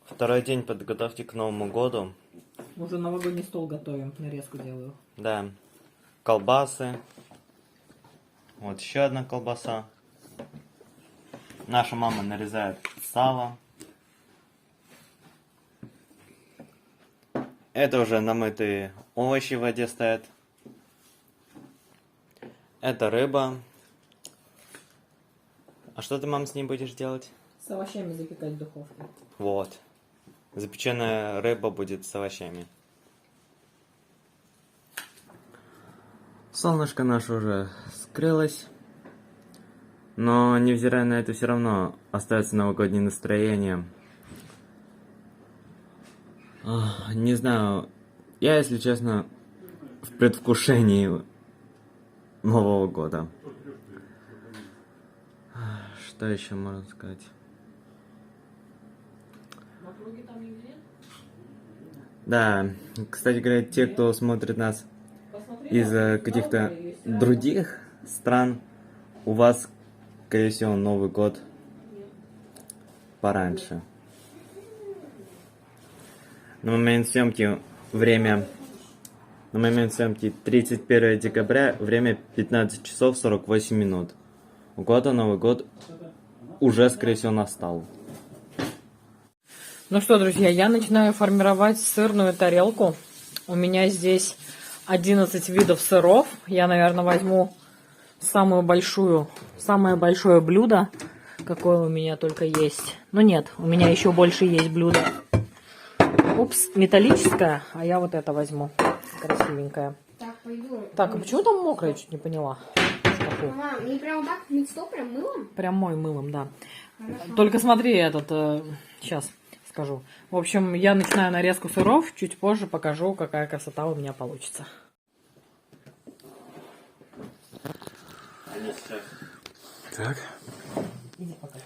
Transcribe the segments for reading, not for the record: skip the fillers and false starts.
Второй день подготовки к Новому году. Уже новогодний стол готовим, нарезку делаю. Да. Колбасы. Вот еще одна колбаса. Наша мама нарезает сало. Это уже намытые овощи в воде стоят. Это рыба. А что ты, мам, с ней будешь делать? С овощами запекать в духовке. Вот. Запеченная рыба будет с овощами. Солнышко наше уже скрылось. Но, невзирая на это, все равно остается новогоднее настроение. Не знаю, я, если честно, в предвкушении Нового года. Что еще можно сказать? Да, кстати говоря, те, кто смотрит нас из каких-то других стран, у вас, скорее всего, Новый год пораньше. На момент съемки 31 декабря, время 15 часов 48 минут. У кого-то Новый год уже, скорее всего, настал. Ну что, друзья, я начинаю формировать сырную тарелку. У меня здесь 11 видов сыров. Я, наверное, возьму самое большое блюдо, какое у меня только есть. Ну нет, у меня еще больше есть блюдо. Упс, металлическое, а я вот это возьму. Красивенькое. Так, пойду. Так, а почему там мокрое, чуть не поняла. Мама, не прям так мыть стол, прям мылом? Прям мой мылом, да. Хорошо. Только смотри сейчас скажу. В общем, я начинаю нарезку сыров, чуть позже покажу, какая красота у меня получится. Так. Иди пока.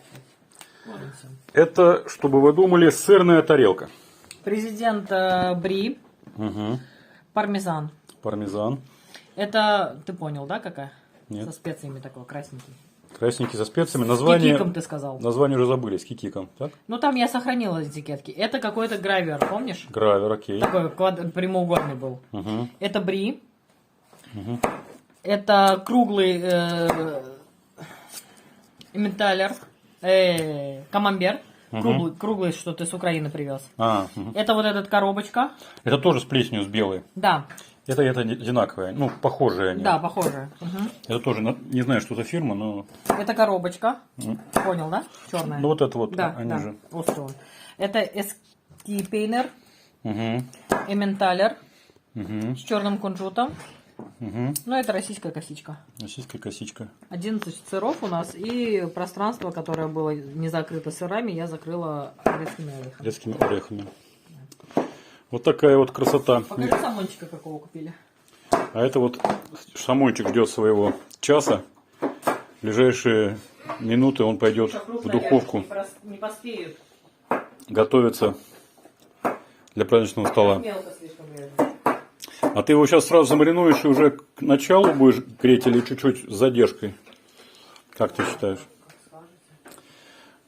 Это, чтобы вы думали, сырная тарелка. Президент бри, Угу. пармезан. Пармезан. Это, ты понял, да, какая? Нет. Со специями такой, красненький. Красненький со специями. С Название, кикиком, ты сказал. название уже забыли, с кикиком. Так? Ну, там я сохранила этикетки. Это какой-то гравер, помнишь? Гравер, окей. Такой прямоугольный был. Угу. Это бри. Угу. Это круглый эмменталер. Камамбер. Круглый, что ты с Украины привез. Угу. Это вот эта коробочка. Это тоже с плесенью, с белой. Да, Это одинаковые, ну, похожие они. да, похоже. Мгм. Это тоже, не знаю, что за фирма, но... Это коробочка. Понял, да? Черная. Ну, вот это вот, Да, они да. же. Острый. Это эскипейнер, Угу. эмменталер Угу. с черным кунжутом. Угу. Ну, это российская косичка. Российская косичка. 11 сыров у нас. И пространство, которое было не закрыто сырами, я закрыла грецкими орехами. Детскими орехами. Вот такая вот красота. Покажи самончика, какого купили. А это вот самойчик ждет своего часа. В ближайшие минуты он пойдет в духовку Не поспеют. готовиться для праздничного стола. Мелко слишком режу. А ты его сейчас сразу замаринуешь и уже к началу будешь греть или чуть-чуть с задержкой? Как ты считаешь?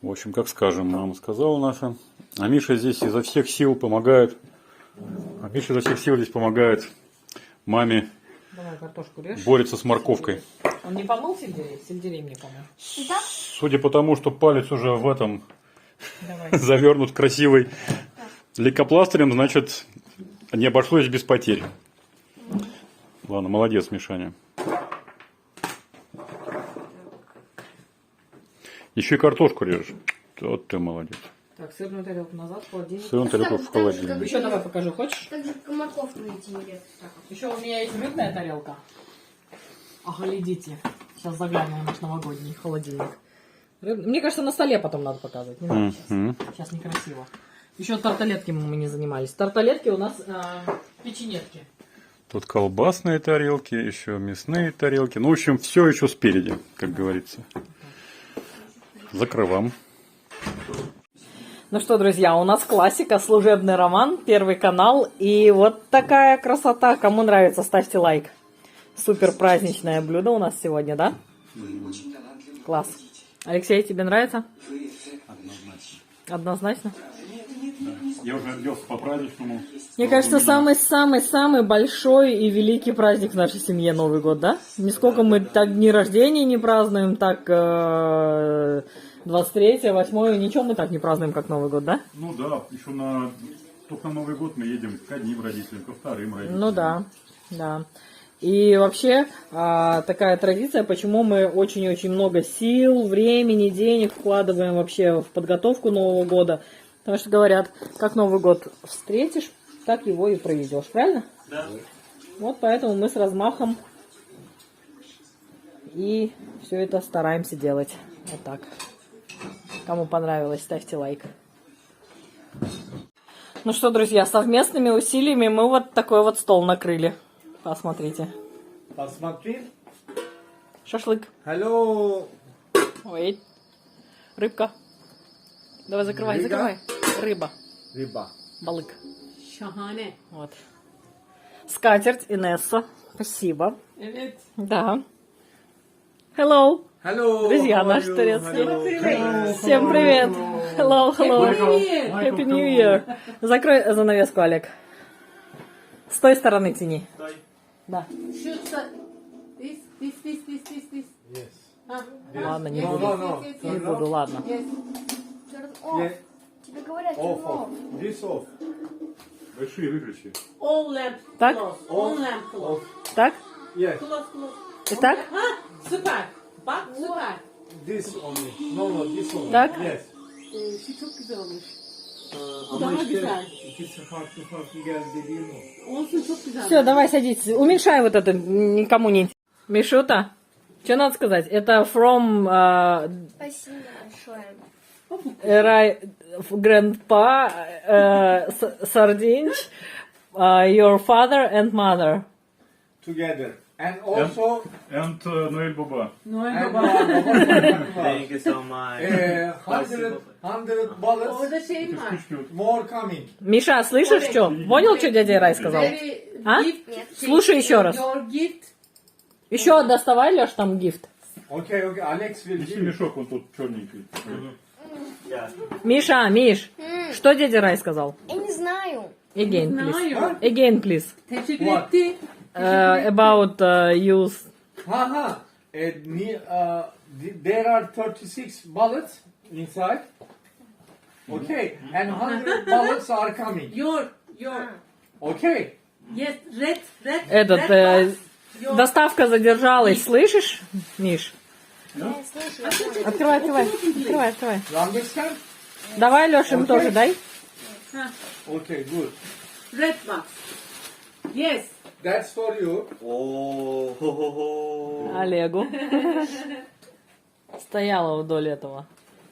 В общем, как скажем, мама сказала наша. А Миша здесь изо всех сил помогает. Маме, Давай картошку режь. борется с морковкой. Он не помыл сельдерей? Сельдерей мне помыл. Судя по тому, что палец уже в этом Давай. завернут красивый лейкопластырем, значит, не обошлось без потерь. Ладно, молодец, Мишаня. Еще и картошку режешь. Вот ты молодец. Так, сырную тарелку назад, в холодильник. Сырную тарелку в холодильник. Еще давай покажу, хочешь? Так же, как морковку эти не резать. Так вот. Еще у меня есть рыбная тарелка. Глядите. Сейчас заглянем в наш новогодний холодильник. Мне кажется, на столе потом надо показывать. Не надо сейчас. Мгм. Сейчас некрасиво. Еще тарталетки мы не занимались. Тарталетки у нас печенетки. Тут колбасные тарелки, еще мясные тарелки. Ну, в общем, все еще спереди, как говорится. Закрывам. Ну что, друзья, у нас классика, служебный роман, Первый канал. И вот такая красота. Кому нравится, ставьте лайк. Супер праздничное блюдо у нас сегодня, да? Класс. Алексей, тебе нравится? Однозначно. Однозначно? Я уже оделся по праздничному. Мне кажется, самый-самый-самый большой и великий праздник в нашей семье Новый год, да? Нисколько мы так дни рождения не празднуем, так 23, 8, ничего мы так не празднуем, как Новый год, да? Ну да, еще только на Новый год мы едем к одним родителям, ко вторым родителям. Ну да, да. И вообще такая традиция, почему мы очень-очень много сил, времени, денег вкладываем вообще в подготовку Нового года. Потому что говорят, как Новый год встретишь, так его и проведешь, правильно? Да. Вот поэтому мы с размахом и все это стараемся делать. Вот так. Кому понравилось, ставьте лайк. Ну что, друзья, совместными усилиями мы вот такой вот стол накрыли. Посмотрите. Посмотри. Шашлык. Hello. Ой, рыбка. Давай закрывай, Рыба? закрывай. Рыба. Рыба. Балык. Şahane. Вот. Скатерть Инесса. Спасибо. Evet. Да. Hello. Hello. Друзья how are наши you? турецкие. Hello. Всем привет. Hello, hello. Привет. Happy New Year. Закрой занавеску, Олег. С той стороны тяни. Да. Şu this. Yes. Ha. Ладно, не Yes, буду. No, no. yes, yes, Не yes. буду, ладно. Yes. Turn off. Yeah. Тебе говорят, Off, turn off. off. This off. Большие выключи. All lamp Так? close. All lamp close. Так? Yes. Close. И так? Ha, süper. Bak süper. This only. No, this only. Так? Yes. Şu çok güzel olmuş. Ama Daha işte güzel. ikisi farklı geldi dediğim o. Olsun çok güzel. Все, давай садитесь. Уменьшай вот это, никому не... Мишута, что надо сказать? Это from Спасибо большое. grandpa Sardinch, your father and mother. Together. And also And Noel Baba. Noel and Baba. Thank you so much. 100 bullets. Orada şey mi var? More coming. Миша, слышишь, что? Понял, что дядя Рай сказал? Very А? gift. Слушай еще раз. Your gift. Еще доставай, Леш, там гифт. Okay, okay. Alex will Неси give. мешок, он тут черненький. Yeah. Миша, Миш, что дядя Рай сказал? Я не знаю. Again, please. Знаю. Again, please. Teşekkür What? etti. About use. Haha. There are 36 bullets inside. Okay. And 100 bullets are coming. Your. Okay. Yes, red. Этот, red box. Your. Доставка задержалась, слышишь, Миш? Я слышу. Открывай. Открывай. You understand? Давай, Леша, им тоже дай. Ha, Okay, good. red box. Yes. That's for you. Oh, ho, ho, ho. Олегу. Стояла вдоль этого.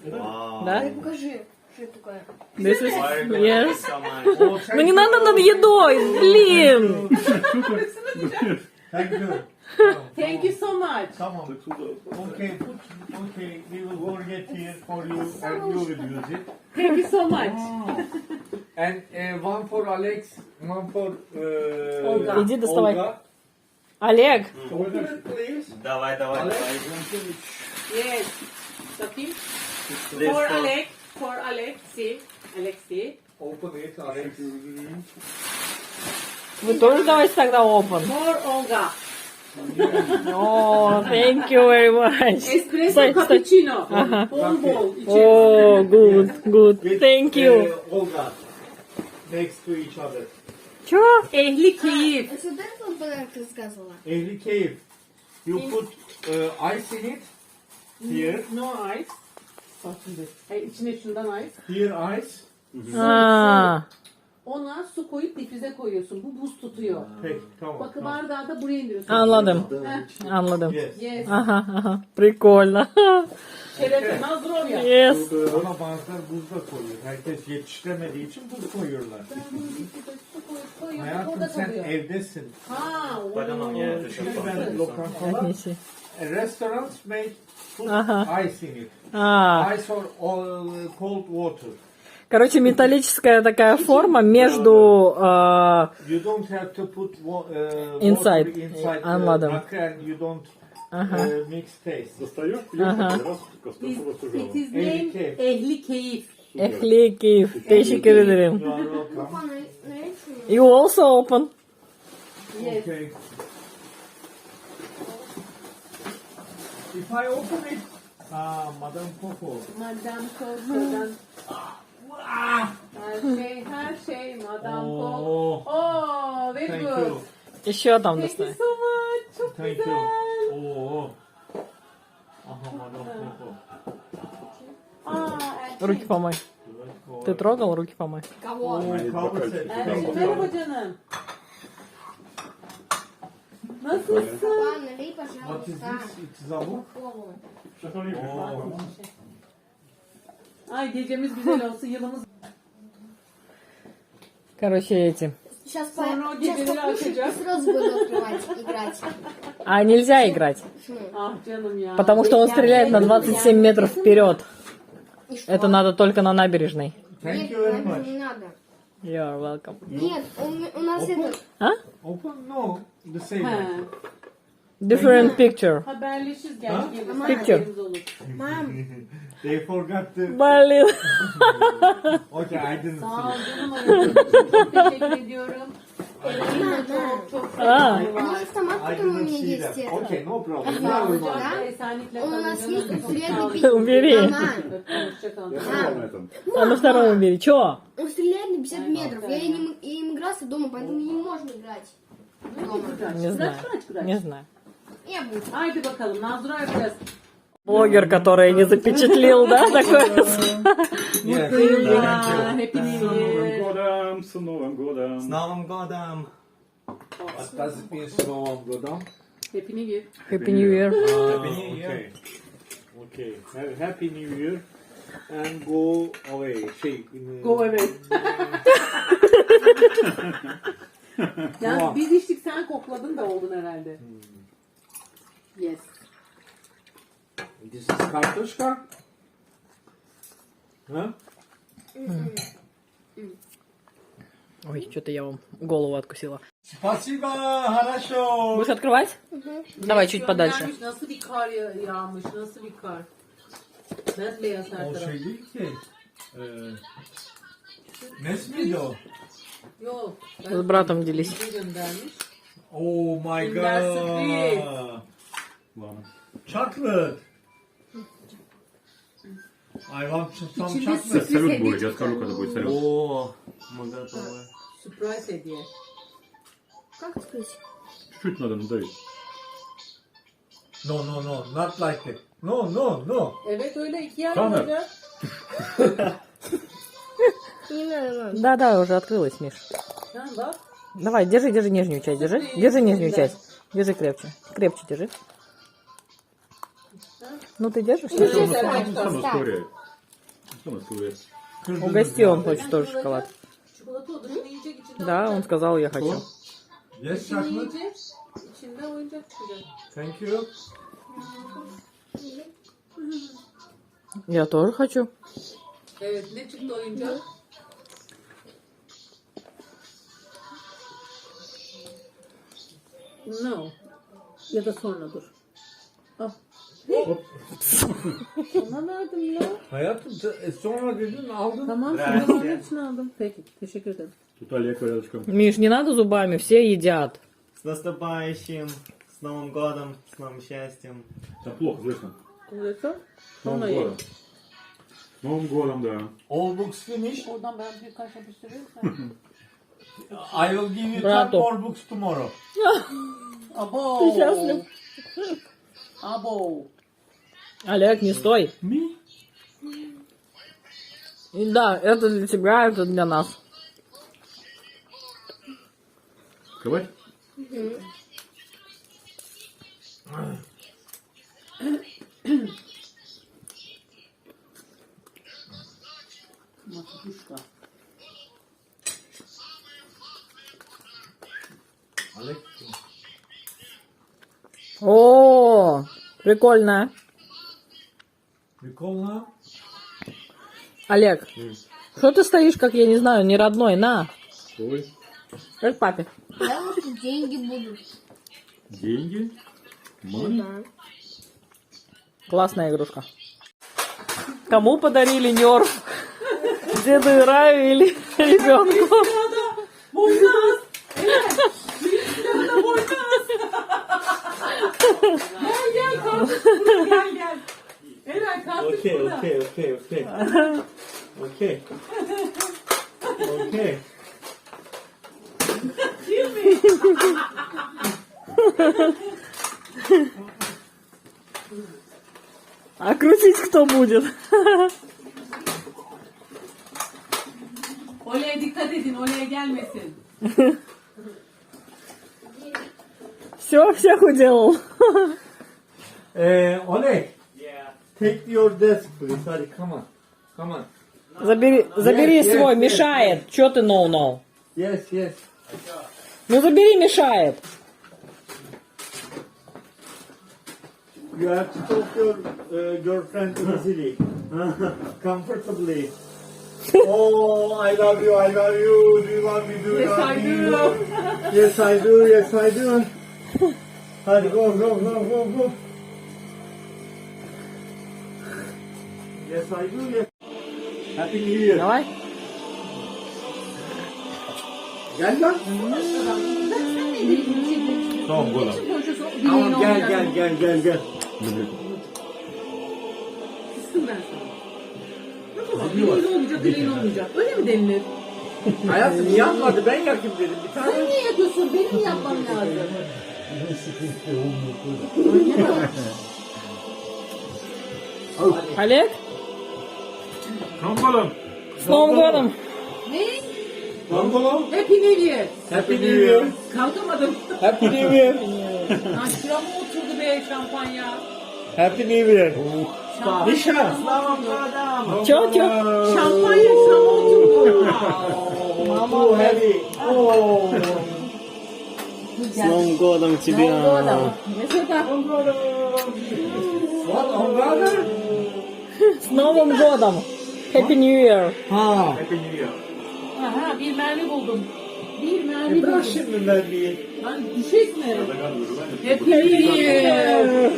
Wow. Да? Покажи, что это такое. This is... Thank you Yes. so much. Ну не надо над едой, блин! Thank you. Thank you so much. Tamam. Okay, we will go get here for you and you will use it. Thank you so much. And one for Alex, one for Olga. Иди доставай. Olga. Олег, Open it, please. Давай. Yes. Bakayım. This For for- Alex. For Alex. See. Alex, see. Open it, Alex. вы тоже давайте тогда open. For Olga. О, thank you very much. Espresso Стой. cappuccino. Ага. Bol içelim. О, good, With, thank you. Olga. Next to each other. Чё? Ehli keyif. Это вот этот вот подарок ты рассказывала? Every cave. You put ice in it. Here. No ice. Bak şimdi. İçine şundan ice. Here ice. А, Ona su koyup difüze koyuyorsun. Bu buz tutuyor. Peki, tamam. Bakı bardağı da buraya indiriyorsun. Anladım. Heh. Anladım. Yes. Yes. Ага, прикольно. Şerefe hazır ol ya. Yes. Ama bazıları buz da koyuyor. Herkes yetiştiremediği için buz koyuyorlar. Hayatım Orada sen kalıyor. evdesin. Ha, Tamam, ya. Şimdi ben lokantalar Отнеси. restaurants may put Ага. ice in it. А, Ice or cold water. короче, металлическая такая форма между... You don't have to put Inside. water inside Anladım. rakı and you don't mix taste. Достаешь, пьешь, Ага. раз, It остужала. is named Ehli keyif. ehli keyif. Ehli keyif. Teşekkür ederim. You are welcome. Папа, нарисуй. You also open. Yes. Okay. If I open it, Madame Coco. Madame Coco'dan her şey Madame Coco. Oh, very Thank good. you. Еще там Thank you достань. so much. Çok Thank you. güzel. Oh. Aha, Madame Coco. Elçin. Руки помой. Ты трогал? Руки помой. Кого? Cover set. Elçin merhaba canım. Nasılsın? Папа, налей, What is пожалуйста. this? It's zavuk. Попробуй. Oh. Ay gecemiz güzel olsun, yılımız. Короче, эти. Сейчас Sonra o geceleri покушать açacak. и сразу буду открывать, играть. А нельзя играть, Ah canım ya. потому что он стреляет на 27 метров вперед. И что? Это надо только на набережной. Thank Нет, you very нам much. не надо. You're welcome. Нет, у нас это... А? Open? No. The same. He. one. Different picture. Haberleşiriz gerçi gelirse Picture. haberimiz olur. Мам, They forgot the... Блин. Okay, I didn't Sağ ol see. canım hayatım. Çok teşekkür ediyorum. Eline çok А. selamlar var. может автомат, I потом у didn't меня see есть that. это. Okay, no problem. Sağ ol Never canım. mind. Esenlikle У kalın нас canım. есть Çok sağ стреляльный ol. пистолет. Убери. Мама, Hoşça kal. А на втором убери. Чё? он стреляет на 50 метров. Я им игрался дома, поэтому не можно играть. Не знаю. Не знаю. Я буду. Haydi bakalım Nazura yapacağız. Блогер, который не запечатлел, да, такой? Yes. Yıllar, Happy New Новым Year. годом, с Новым годом. С Новым годом! What does it mean, Slovam Godam? Happy New Year. Happy New Year. Happy New Year. Okay. Okay. Have a happy New Year and go away. Go away. Yani biz içtik sen kokladın da oldun herhalde. Yes. This is kartoshka. Huh? Ой, что-то я вам голову откусила. Спасибо, хорошо. Будешь открывать? Давай чуть подальше. Göndermiş, nasıl bir kar yağmış, nasıl bir kar. Bembeyaz her O taraf. şey değil ki. Nes miydi o? Yok. С братом делись. Bir göndermiş. Oh my Kinder god. Surprise. Ладно. Chocolate. I want some İçinde chocolate. sürpriz Салют hediye будет, я çıktı. скажу, когда будет салют. О, мы готовы. Surprise hediye. Как открыть? Чуть надо надавить. No, no, no. Not like that. No, no, no. Evet öyle iki yer Tamam. olacak. Не надо, мам. Да-да, уже открылась, Миш. Ha bak. Давай, держи нижнюю часть, держи. Держи нижнюю часть. Держи крепче. Крепче держи. Ну ты держишь? Güzel Сам başlar. расковыряет. Сам расковыряет. Угости, он хочет тоже шоколад. Çikolata o dışını yiyecek içinde Да, он oyuncak. сказал, я хочу. Yes, Dışını chocolate. yiyecek. İçinde oyuncak çıkacak. Thank you. Я тоже хочу. Evet ne çıktı oyuncak? No. Ya da sonra dur. Al. Ona verdim ya. Hayatım sonra dedin aldın. Tamam Zдрасте. sonra onun için aldım. Peki teşekkür ederim. Тут Олег рядышком. Миш, не надо зубами, все едят. С наступающим! С Новым годом! С новым счастьем! Да плохо, слышно. Kuvvetler. С Новым годом. С Новым годом, да. All books finished. Oradan ben birkaç yapıştırayım sen. I will give you 10 Bravo. more books tomorrow. Abo. Ты счастлив? Abo. Олег, не стой. И да, это для тебя, это для нас. Открывать? Matuşka. Alex. О, прикольно. Прикольно. Олег, что ты стоишь, как я не знаю, не родной, на. Ой. Это папе. Я лучше деньги буду. Деньги? Money? Да. Классная игрушка. Кому подарили нерф? Деду Ираю или ребенку? Boynaz. Evet. Büyük silahda boynaz. Gel kardeş buraya gel. Eren kardeş Okay, burada. okay, okay, okay. Okay. Okay. А крутить кто будет? Olaya dikkat edin, olaya gelmesin. Все, всех уделал. Oleg. Take your desk, please. Hadi, come on. Come on. Забери Yes, свой, yes, мешает. Че ты ноу-ноу? Yes, yes. Ну забери, мешает. You have to talk your girlfriend easily. Comfortably. Oh, I love you, I love you. Do you want me to Yes, love I you? do. Yes, I do, yes, I do. Hadi go, go, go, go, go. Yes, I do, yes. Happy New Year. Давай. Gel lan. Tamam Golan. Tamam, gel. Kıstım ben sana. Ne tamam, dileğin olmayacak, dileğin olmayacak. Öyle mi denilir? Hayatım yanmadı, ben yakayım dedim. Bir tane. Sen niye yapıyorsun? Benim mi yapmam lazım? Олег, Tamam Golan. с Новым годом. Ne? Bangolo. Happy New Year. Happy New Year. Kalkamadım. Happy New Year. Lan şurama oturdu be şampanya. Happy New Year. Nişan. Че? Şampanya şurama oturdu. Too heavy. Oh. С Новым годом тебя. Mesela What on brother? С Новым годом. Happy New Year. Ha. aha, bir mermi buldum. Bir mermi Bırak buldum. şimdi mermiyi. Lan düşecek mi? Happy New Year.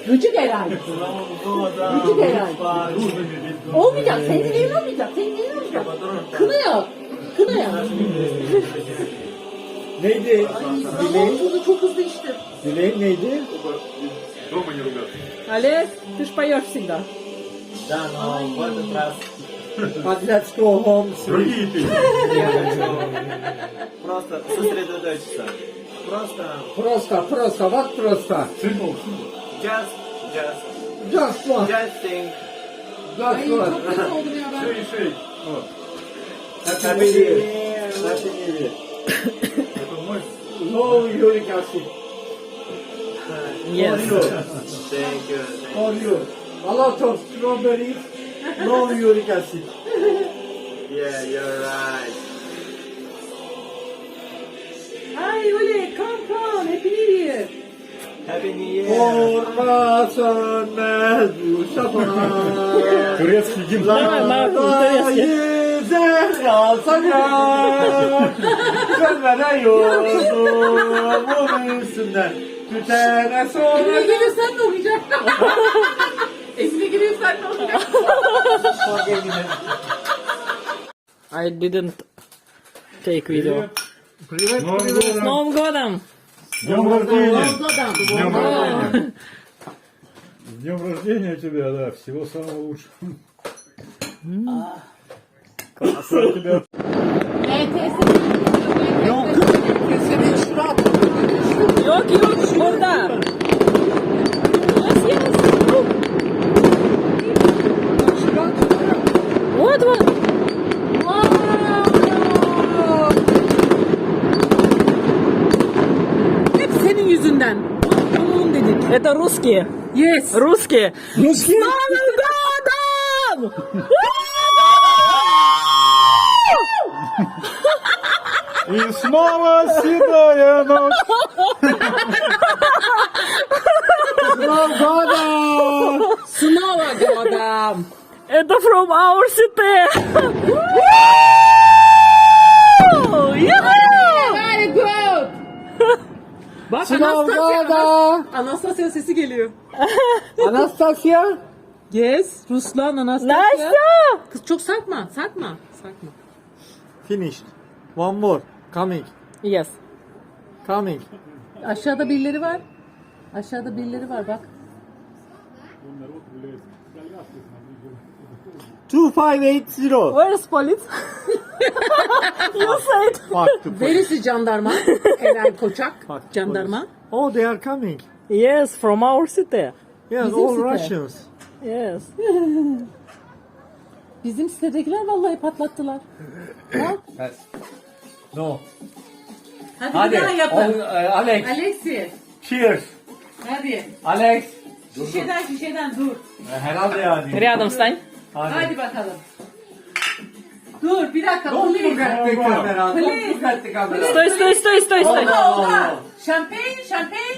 Gıcık Eray. Gıcık Eray. Olmayacak. Senin dileğin olmayacak. Senin dileğin olmayacak. Kına yak. Kına yak. Neydi? Ama oturdu çok hızlı içtim. Dileğin neydi? Дома не ругаться. Олег, ты ж поешь всегда. Да, но в этот раз. Hadi let's go home. Другие песни. Просто сосредоточиться. Просто Prosta. What prosta? Simple. just Just one. just think. Just Ay one. çok kötü oldum ya ben. Шей. Happy New Year. Happy New Year. Это мой. No uric acid. Yes. Thank you. For you. A lot of strawberries. No uric acid. Yeah, you're right. Ay öyle come Happy New Year. Happy New Year. Orma sönmez bu şafak. Турецкий гимн. Давай, турецкий. Zehra sanar. Sönmeden yurdumun üstünden. Tütene Evine sonra. gelirsen ne olacak? Evine gelirsen ne olacak? I didn't take video. Привет, Новым С годом. Новым годом! С днем рождения. Adam. С днем рождения. С днем рождения тебя, да. Всего самого лучшего. Классно у тебя. Yok burada. Yes. Вот. Hep senin yüzünden. Tamam dedik. Это русские. Yes. Русские. С Новым годом! И снова седая ночь. Снова годом. Это from our city. Юху! Very good. Bak Sınavda. Anastasia sesi geliyor. Anastasia. Yes. Ruslan Anastasia. Настя! Kız çok sarkma. Sarkma. Sarkma. Finished. One more. Coming. Yes. Coming. Aşağıda birileri var. Aşağıda birileri var bak. 2580. Where is police? You said. Fuck the police. Berisi jandarma. Eren Koçak. Bak, Jandarma. Oh, they are coming. Yes, from our city. Yes, Bizim all site. Russians. Yes. Bizim sitedekiler vallahi patlattılar. Bak. No. Hadi, bir daha yapın. Alex. Alexi. Cheers. Hadi. Alex. Şişeden dur. Herhalde yani. Rядом стань. Hadi bakalım. Dur bir dakika. Don't Please. look at the camera. Don't Please. look at the camera. Стой, стой, стой, стой, стой. Oldu. Şampanya.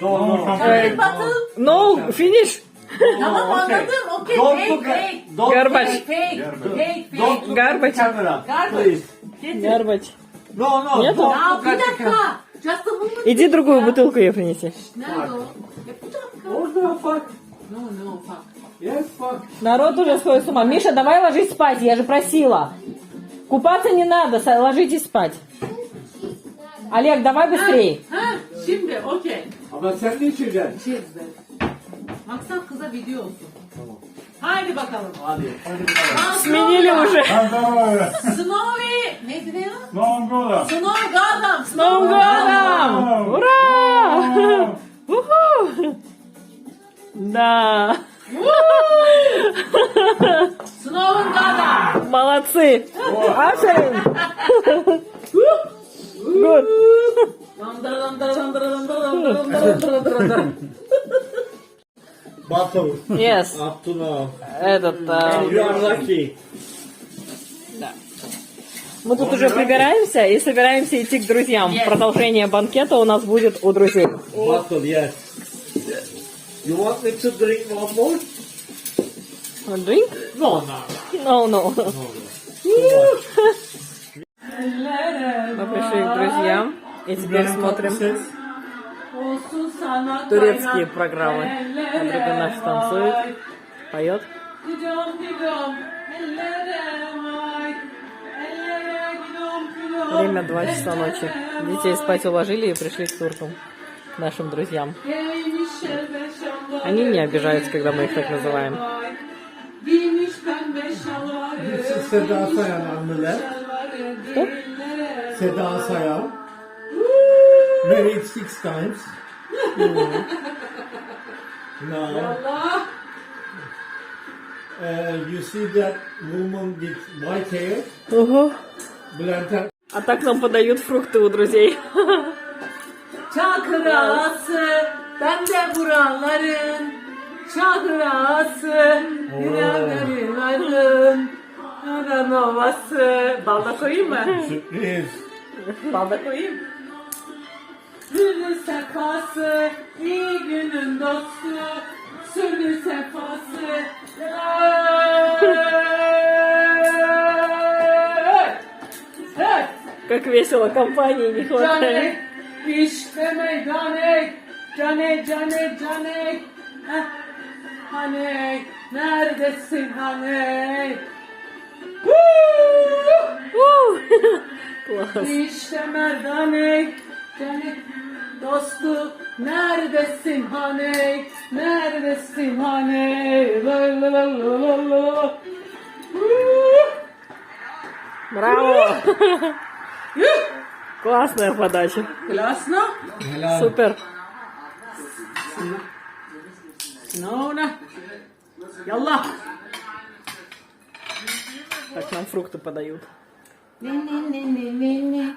No, no, Şampanya batıl. No, finish. Tamam anladım. Okey. Don't Fake, look at. fake. Don't Garbage. Fake, fake, Don't fake. look at the Garbage. camera. Garbage. Please. Getir. Garbage. No, no. Нету? Don't Ya look bir at the dakika. camera. Justin bunu Иди другую бутылку ей принеси. nerede o? Ya bir dakika. Orada fuck. No, fuck. Yes, fuck. Народ уже сходит с ума. Миша, давай ложись спать, я же просила. Купаться не надо, ложитесь спать. Олег, давай быстрее. Ha, şimdi okey. Ama sen ne içeceksin? Cheers be. Maksat kıza video olsun. Haydi bakalım. Hadi. Hadi bakalım. Сменили уже. Snowy. Neydi be ya? Новым годом! Snow Gotham. С Новым годом! Ура! Уху! Да. Snow'un Gotham. Молодцы. Аферин. Good. Battle. Yes. Up to now. Этот, You are lucky. мы тут уже прибираемся и собираемся идти к друзьям. Продолжение банкета у нас будет у друзей. Battle, yes. You want me to drink one more? Drink? No, no. No, no. Мы пришли к друзьям и теперь смотрим Olsun sana турецкие программы. Подруга наша танцует, поет. Время 2 часа ночи. Детей спать уложили и пришли к туркам, к нашим друзьям. Они не обижаются, когда мы их так называем. Seda Sayan anneler. Кто? Seda Sayan. Married 6 times. Now, you see that woman with white hair? Ого. Bülent А так нам подают фрукты у друзей. Çakırası, ben de buraların çakırası, yüreğlerin aranovası. Balda koyayım mı? Sürpriz. Balda koyayım. Sürü sefası, iyi günün dostu, sürü sefası. Hey! Как весело, компании не хватает. Canek, işte meydanek, canek, canek, canek. Heh. Hanek, neredesin hanek? Класс. İşte merdanek, canek, dostu, neredesin hanek? Neredesin hanek? La la la la la la. Браво! Классная подача. Классно? Супер. Нона. Ялла. Так нам фрукты подают. Не-не-не-не-не.